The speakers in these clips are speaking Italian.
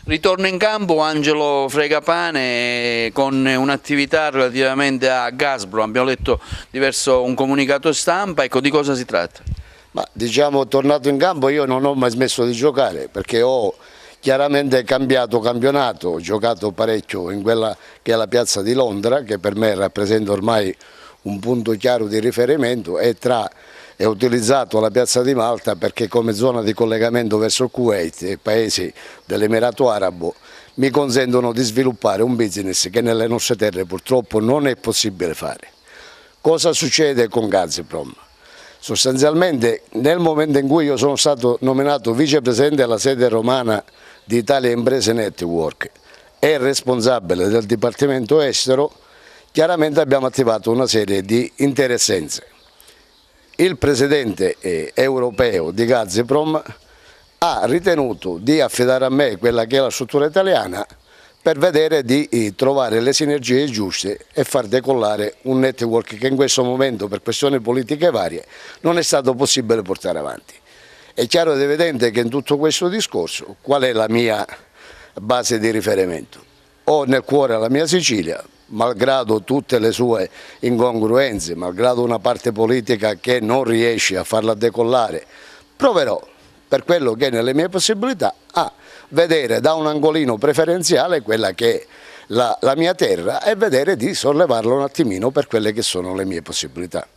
Ritorno in campo Angelo Fregapane con un'attività relativamente a Gazprom, abbiamo letto un comunicato stampa, ecco, di cosa si tratta? Ma diciamo, tornato in campo, io non ho mai smesso di giocare perché ho chiaramente cambiato campionato, ho giocato parecchio in quella che è la piazza di Londra, che per me rappresenta ormai un punto chiaro di riferimento, e ho utilizzato la piazza di Malta perché come zona di collegamento verso il Kuwait e paesi dell'Emirato Arabo mi consentono di sviluppare un business che nelle nostre terre purtroppo non è possibile fare. Cosa succede con Gazprom? Sostanzialmente nel momento in cui io sono stato nominato vicepresidente alla sede romana di Italia Imprese Network e responsabile del Dipartimento Estero, chiaramente abbiamo attivato una serie di interessenze. Il presidente europeo di Gazprom ha ritenuto di affidare a me quella che è la struttura italiana per vedere di trovare le sinergie giuste e far decollare un network che in questo momento per questioni politiche varie non è stato possibile portare avanti. È chiaro ed evidente che in tutto questo discorso qual è la mia base di riferimento? Ho nel cuore la mia Sicilia, malgrado tutte le sue incongruenze, malgrado una parte politica che non riesce a farla decollare, proverò per quello che è nelle mie possibilità a vedere da un angolino preferenziale quella che è la mia terra e vedere di sollevarla un attimino per quelle che sono le mie possibilità.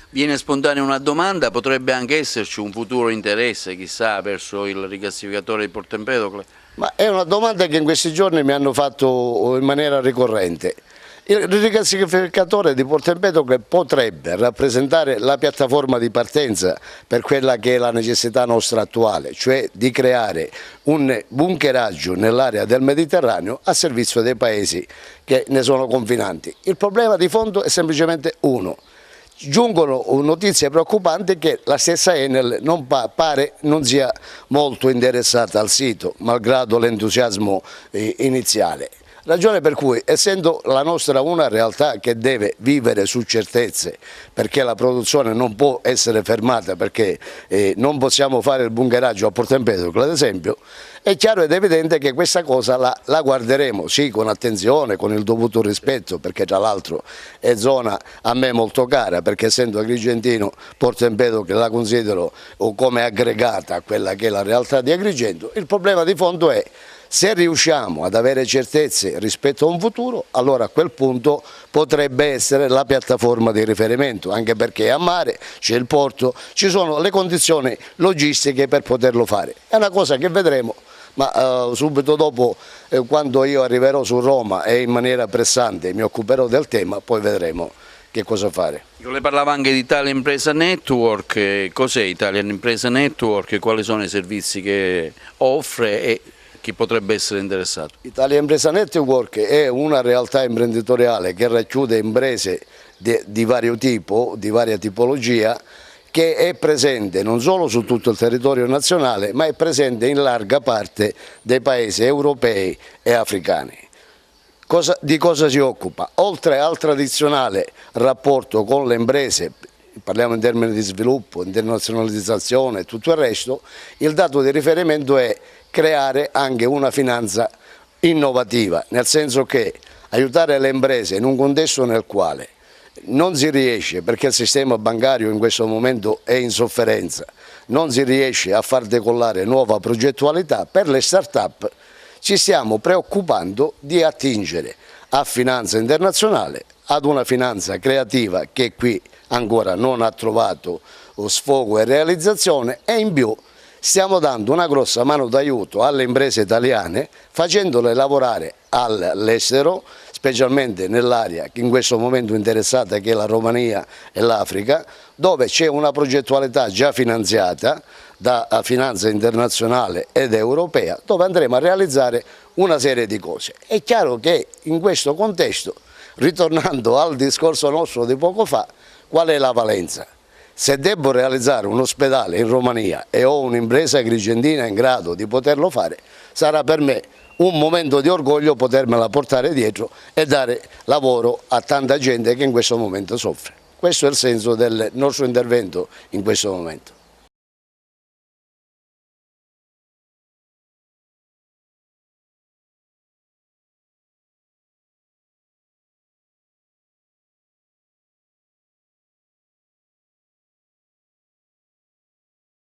Viene spontanea una domanda, potrebbe anche esserci un futuro interesse, chissà, verso il rigassificatore di Porto Empedocle? Ma è una domanda che in questi giorni mi hanno fatto in maniera ricorrente. Il rigassificatore di Porto Empedocle potrebbe rappresentare la piattaforma di partenza per quella che è la necessità nostra attuale, cioè di creare un bunkeraggio nell'area del Mediterraneo a servizio dei paesi che ne sono confinanti. Il problema di fondo è semplicemente uno. Giungono notizie preoccupanti che la stessa Enel pare non sia molto interessata al sito, malgrado l'entusiasmo iniziale. Ragione per cui, essendo la nostra una realtà che deve vivere su certezze, perché la produzione non può essere fermata, perché non possiamo fare il bunkeraggio a Porto Empedocle ad esempio, è chiaro ed evidente che questa cosa la guarderemo, sì, con attenzione, con il dovuto rispetto, perché tra l'altro è zona a me molto cara, perché essendo agrigentino Porto Empedocle la considero come aggregata a quella che è la realtà di Agrigento. Il problema di fondo è: se riusciamo ad avere certezze rispetto a un futuro, allora a quel punto potrebbe essere la piattaforma di riferimento, anche perché a mare c'è il porto, ci sono le condizioni logistiche per poterlo fare. È una cosa che vedremo, ma subito dopo, quando io arriverò su Roma e in maniera pressante mi occuperò del tema, poi vedremo che cosa fare. Io le parlavo anche di Italia Impresa Network, cos'è Italia Impresa Network, quali sono i servizi che offre e chi potrebbe essere interessato? Italia Impresa Network è una realtà imprenditoriale che racchiude imprese di vario tipo, di varia tipologia, che è presente non solo su tutto il territorio nazionale, ma è presente in larga parte dei paesi europei e africani. Di cosa si occupa? Oltre al tradizionale rapporto con le imprese, parliamo in termini di sviluppo, internazionalizzazione e tutto il resto, il dato di riferimento è creare anche una finanza innovativa, nel senso che aiutare le imprese in un contesto nel quale non si riesce, perché il sistema bancario in questo momento è in sofferenza, non si riesce a far decollare nuova progettualità, per le start-up ci stiamo preoccupando di attingere a finanza internazionale, ad una finanza creativa che qui ancora non ha trovato sfogo e realizzazione, e in più stiamo dando una grossa mano d'aiuto alle imprese italiane facendole lavorare all'estero, specialmente nell'area che in questo momento interessata, che è la Romania e l'Africa, dove c'è una progettualità già finanziata da finanza internazionale ed europea, dove andremo a realizzare una serie di cose. È chiaro che in questo contesto, ritornando al discorso nostro di poco fa, qual è la valenza? Se devo realizzare un ospedale in Romania e ho un'impresa agrigentina in grado di poterlo fare, sarà per me un momento di orgoglio potermela portare dietro e dare lavoro a tanta gente che in questo momento soffre. Questo è il senso del nostro intervento in questo momento.